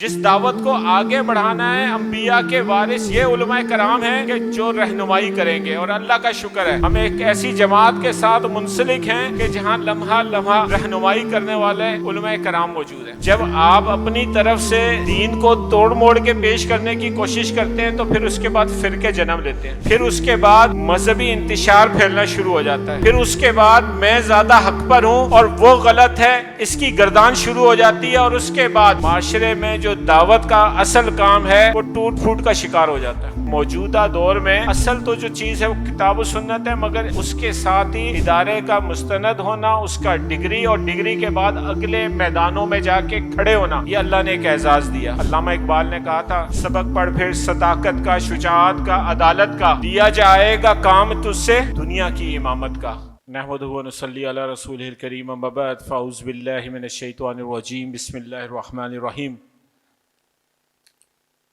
جس دعوت کو آگے بڑھانا ہے، انبیاء کے وارث یہ علماء کرام ہیں کہ جو رہنمائی کریں گے، اور اللہ کا شکر ہے ہم ایک ایسی جماعت کے ساتھ منسلک ہیں کہ جہاں لمحہ لمحہ رہنمائی کرنے والے علماء کرام موجود ہیں۔ جب آپ اپنی طرف سے دین کو توڑ موڑ کے پیش کرنے کی کوشش کرتے ہیں تو پھر اس کے بعد فرقے جنم لیتے ہیں، پھر اس کے بعد مذہبی انتشار پھیلنا شروع ہو جاتا ہے، پھر اس کے بعد میں زیادہ حق پر ہوں اور وہ غلط ہے اس کی گردان شروع ہو جاتی ہے، اور اس کے بعد معاشرے میں جو دعوت کا اصل کام ہے وہ ٹوٹ پھوٹ کا شکار ہو جاتا ہے۔ موجودہ دور میں اصل تو جو چیز ہے وہ کتاب و سنت ہے، مگر اس کے ساتھ ہی ادارے کا مستند ہونا، اس کا ڈگری، اور ڈگری کے بعد اگلے میدانوں میں جا کے کھڑے ہونا، یہ اللہ نے ایک اعزاز دیا۔ علامہ اقبال نے کہا تھا، سبق پڑھ پھر صداقت کا، شجاعت کا، عدالت کا، دیا جائے گا کام تجھ سے دنیا کی امامت کا۔ نحمدہ و نصلی علی رسولہ الکریم، اما بعد، فاعوذ باللہ من الشیطان الرجیم، بسم اللہ الرحمن الرحیم۔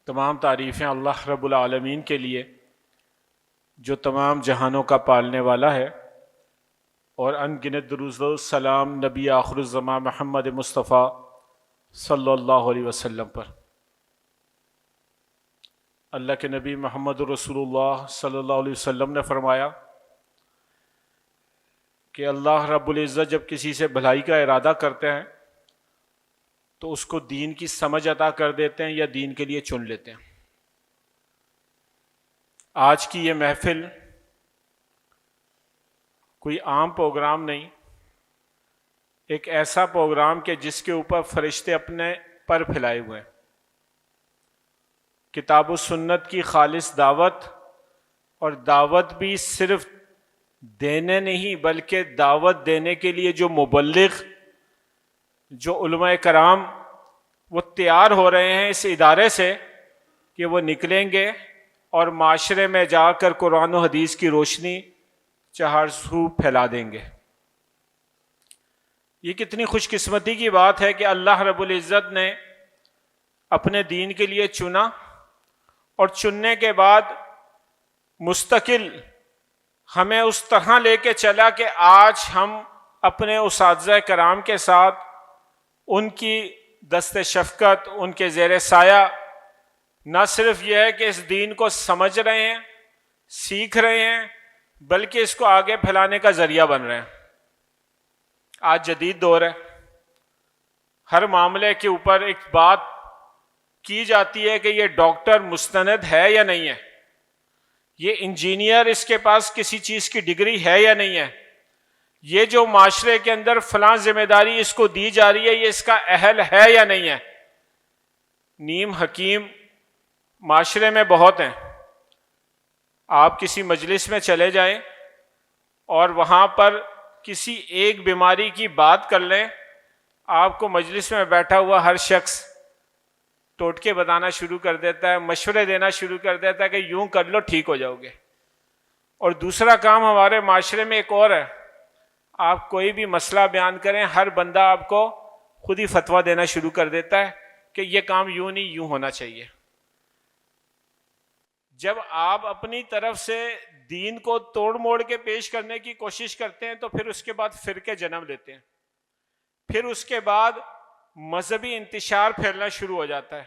تمام تعریفیں اللہ رب العالمین کے لیے جو تمام جہانوں کا پالنے والا ہے، اور ان گنت درود و سلام نبی آخر الزمان محمد مصطفیٰ صلی اللہ علیہ وسلم پر۔ اللہ کے نبی محمد رسول اللہ صلی اللہ علیہ وسلم نے فرمایا کہ اللہ رب العزت جب کسی سے بھلائی کا ارادہ کرتے ہیں تو اس کو دین کی سمجھ عطا کر دیتے ہیں یا دین کے لیے چن لیتے ہیں۔ آج کی یہ محفل کوئی عام پروگرام نہیں، ایک ایسا پروگرام کہ جس کے اوپر فرشتے اپنے پر پھیلائے ہوئے ہیں۔ کتاب و سنت کی خالص دعوت، اور دعوت بھی صرف دینے نہیں بلکہ دعوت دینے کے لیے جو مبلغ، جو علماء کرام وہ تیار ہو رہے ہیں اس ادارے سے کہ وہ نکلیں گے اور معاشرے میں جا کر قرآن و حدیث کی روشنی چہار سو پھیلا دیں گے۔ یہ کتنی خوش قسمتی کی بات ہے کہ اللہ رب العزت نے اپنے دین کے لیے چنا، اور چننے کے بعد مستقل ہمیں اس طرح لے کے چلا کہ آج ہم اپنے اساتذہ کرام کے ساتھ ان کی دست شفقت، ان کے زیر سایہ نہ صرف یہ ہے کہ اس دین کو سمجھ رہے ہیں، سیکھ رہے ہیں، بلکہ اس کو آگے پھیلانے کا ذریعہ بن رہے ہیں۔ آج جدید دور ہے، ہر معاملے کے اوپر ایک بات کی جاتی ہے کہ یہ ڈاکٹر مستند ہے یا نہیں ہے، یہ انجینئر اس کے پاس کسی چیز کی ڈگری ہے یا نہیں ہے، یہ جو معاشرے کے اندر فلاں ذمہ داری اس کو دی جا رہی ہے یہ اس کا اہل ہے یا نہیں ہے۔ نیم حکیم معاشرے میں بہت ہیں۔ آپ کسی مجلس میں چلے جائیں اور وہاں پر کسی ایک بیماری کی بات کر لیں، آپ کو مجلس میں بیٹھا ہوا ہر شخص ٹوٹکے بتانا شروع کر دیتا ہے، مشورے دینا شروع کر دیتا ہے کہ یوں کر لو ٹھیک ہو جاؤ گے۔ اور دوسرا کام ہمارے معاشرے میں ایک اور ہے، آپ کوئی بھی مسئلہ بیان کریں، ہر بندہ آپ کو خود ہی فتویٰ دینا شروع کر دیتا ہے کہ یہ کام یوں نہیں یوں ہونا چاہیے۔ جب آپ اپنی طرف سے دین کو توڑ موڑ کے پیش کرنے کی کوشش کرتے ہیں تو پھر اس کے بعد فرقے جنم لیتے ہیں، پھر اس کے بعد مذہبی انتشار پھیلنا شروع ہو جاتا ہے،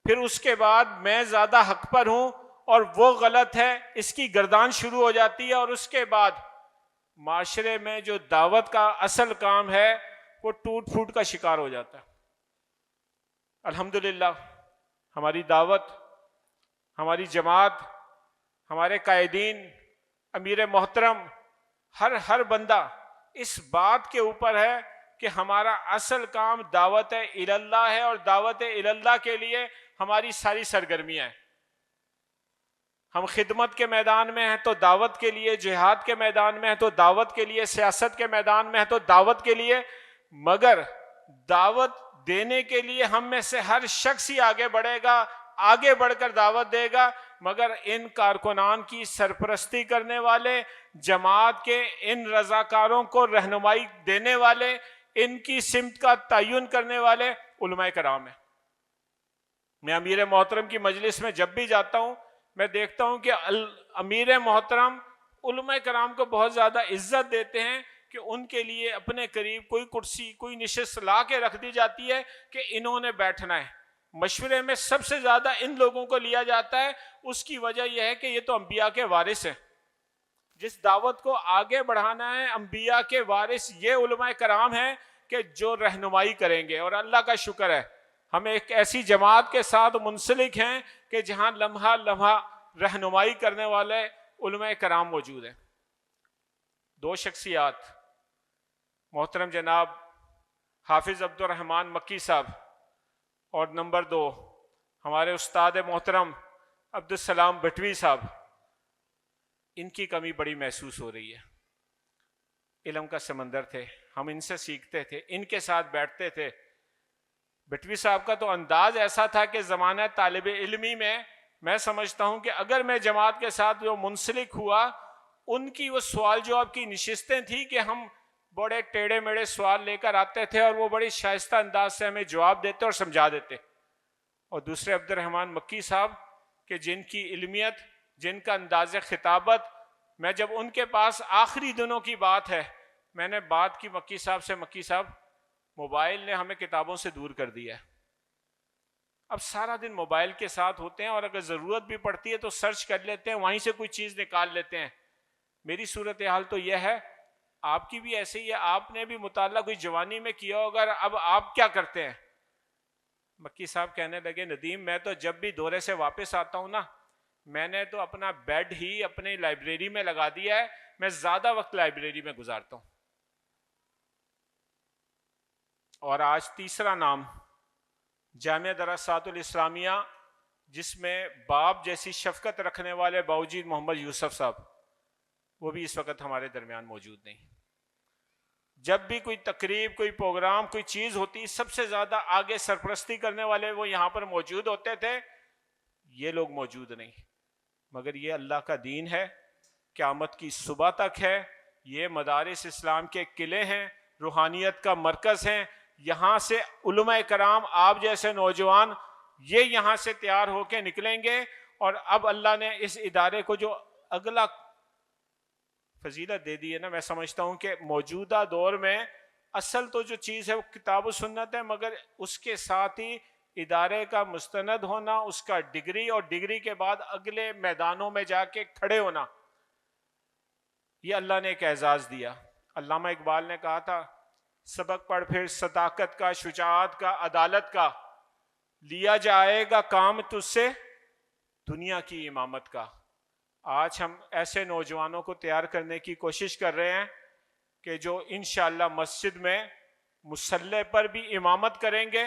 پھر اس کے بعد میں زیادہ حق پر ہوں اور وہ غلط ہے اس کی گردان شروع ہو جاتی ہے، اور اس کے بعد معاشرے میں جو دعوت کا اصل کام ہے وہ ٹوٹ پھوٹ کا شکار ہو جاتا ہے۔ الحمدللہ ہماری دعوت، ہماری جماعت، ہمارے قائدین، امیر محترم، ہر بندہ اس بات کے اوپر ہے کہ ہمارا اصل کام دعوت اللہ ہے، اور دعوت اللہ کے لیے ہماری ساری سرگرمیاں ہیں۔ ہم خدمت کے میدان میں ہیں تو دعوت کے لیے، جہاد کے میدان میں ہیں تو دعوت کے لیے، سیاست کے میدان میں ہیں تو دعوت کے لیے، مگر دعوت دینے کے لیے ہم میں سے ہر شخص ہی آگے بڑھے گا، آگے بڑھ کر دعوت دے گا، مگر ان کارکنان کی سرپرستی کرنے والے، جماعت کے ان رضاکاروں کو رہنمائی دینے والے، ان کی سمت کا تعین کرنے والے علماء کرام ہیں۔ میں امیر محترم کی مجلس میں جب بھی جاتا ہوں میں دیکھتا ہوں کہ امیر محترم علماء کرام کو بہت زیادہ عزت دیتے ہیں کہ ان کے لیے اپنے قریب کوئی کرسی کوئی نشست لا کے رکھ دی جاتی ہے کہ انہوں نے بیٹھنا ہے. مشورے میں سب سے زیادہ ان لوگوں کو لیا جاتا ہے، اس کی وجہ یہ ہے کہ یہ تو انبیاء کے وارث ہیں۔ جس دعوت کو آگے بڑھانا ہے، انبیاء کے وارث یہ علماء کرام ہیں کہ جو رہنمائی کریں گے، اور اللہ کا شکر ہے ہم ایک ایسی جماعت کے ساتھ منسلک ہیں کہ جہاں لمحہ لمحہ رہنمائی کرنے والے علماء کرام موجود ہیں۔ دو شخصیات، محترم جناب حافظ عبد الرحمن مکی صاحب، اور نمبر 2 ہمارے استاد محترم عبدالسلام بھٹوی صاحب، ان کی کمی بڑی محسوس ہو رہی ہے۔ علم کا سمندر تھے، ہم ان سے سیکھتے تھے، ان کے ساتھ بیٹھتے تھے۔ بھٹوی صاحب کا تو انداز ایسا تھا کہ زمانہ طالب علمی میں سمجھتا ہوں کہ اگر میں جماعت کے ساتھ جو منسلک ہوا، ان کی وہ سوال جواب کی نشستیں تھیں کہ ہم بڑے ٹیڑھے میڑھے سوال لے کر آتے تھے اور وہ بڑی شائستہ انداز سے ہمیں جواب دیتے اور سمجھا دیتے۔ اور دوسرے عبد الرحمن مکی صاحب کہ جن کی علمیت، جن کا انداز خطابت، میں جب ان کے پاس آخری دنوں کی بات ہے، میں نے بات کی مکی صاحب سے، مکی صاحب موبائل نے ہمیں کتابوں سے دور کر دیا ہے، اب سارا دن موبائل کے ساتھ ہوتے ہیں، اور اگر ضرورت بھی پڑتی ہے تو سرچ کر لیتے ہیں، وہیں سے کوئی چیز نکال لیتے ہیں۔ میری صورتحال تو یہ ہے، آپ کی بھی ایسے ہی ہے، آپ نے بھی مطالعہ کوئی جوانی میں کیا ہوگا، اب آپ کیا کرتے ہیں؟ مکی صاحب کہنے لگے، ندیم میں تو جب بھی دورے سے واپس آتا ہوں نا، میں نے تو اپنا بیڈ ہی اپنے لائبریری میں لگا دیا ہے، میں زیادہ وقت لائبریری میں گزارتا ہوں۔ اور آج تیسرا نام، جامعہ دراسات الاسلامیہ، جس میں باپ جیسی شفقت رکھنے والے باوجود محمد یوسف صاحب، وہ بھی اس وقت ہمارے درمیان موجود نہیں۔ جب بھی کوئی تقریب، کوئی پروگرام، کوئی چیز ہوتی، سب سے زیادہ آگے سرپرستی کرنے والے وہ یہاں پر موجود ہوتے تھے، یہ لوگ موجود نہیں۔ مگر یہ اللہ کا دین ہے، قیامت کی صبح تک ہے، یہ مدارس اسلام کے قلعے ہیں، روحانیت کا مرکز ہیں، یہاں سے علماء کرام، آپ جیسے نوجوان، یہ یہاں سے تیار ہو کے نکلیں گے۔ اور اب اللہ نے اس ادارے کو جو اگلا فضیلت دے دی ہے نا، میں سمجھتا ہوں کہ موجودہ دور میں اصل تو جو چیز ہے وہ کتاب و سنت ہے، مگر اس کے ساتھ ہی ادارے کا مستند ہونا، اس کا ڈگری، اور ڈگری کے بعد اگلے میدانوں میں جا کے کھڑے ہونا، یہ اللہ نے ایک اعزاز دیا۔ علامہ اقبال نے کہا تھا، سبق پڑھ پھر صداقت کا، شجاعت کا، عدالت کا، لیا جائے گا کام تجھ سے دنیا کی امامت کا۔ آج ہم ایسے نوجوانوں کو تیار کرنے کی کوشش کر رہے ہیں کہ جو انشاءاللہ مسجد میں مصلی پر بھی امامت کریں گے،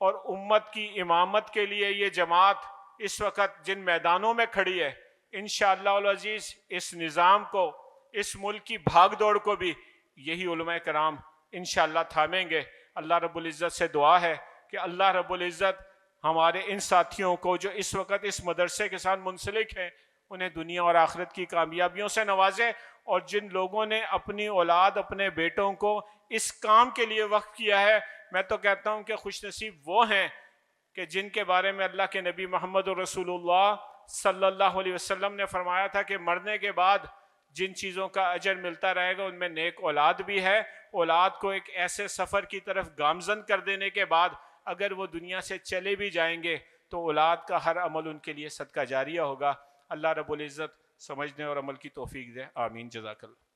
اور امت کی امامت کے لیے یہ جماعت اس وقت جن میدانوں میں کھڑی ہے، انشاءاللہ العزیز اس نظام کو، اس ملک کی بھاگ دوڑ کو بھی یہی علماء کرام انشاءاللہ تھامیں گے۔ اللہ رب العزت سے دعا ہے کہ اللہ رب العزت ہمارے ان ساتھیوں کو جو اس وقت اس مدرسے کے ساتھ منسلک ہیں، انہیں دنیا اور آخرت کی کامیابیوں سے نوازے، اور جن لوگوں نے اپنی اولاد، اپنے بیٹوں کو اس کام کے لیے وقف کیا ہے، میں تو کہتا ہوں کہ خوش نصیب وہ ہیں کہ جن کے بارے میں اللہ کے نبی محمد رسول اللہ صلی اللہ علیہ وسلم نے فرمایا تھا کہ مرنے کے بعد جن چیزوں کا اجر ملتا رہے گا ان میں نیک اولاد بھی ہے۔ اولاد کو ایک ایسے سفر کی طرف گامزن کر دینے کے بعد اگر وہ دنیا سے چلے بھی جائیں گے تو اولاد کا ہر عمل ان کے لیے صدقہ جاریہ ہوگا۔ اللہ رب العزت سمجھنے اور عمل کی توفیق دے، آمین، جزاک اللہ۔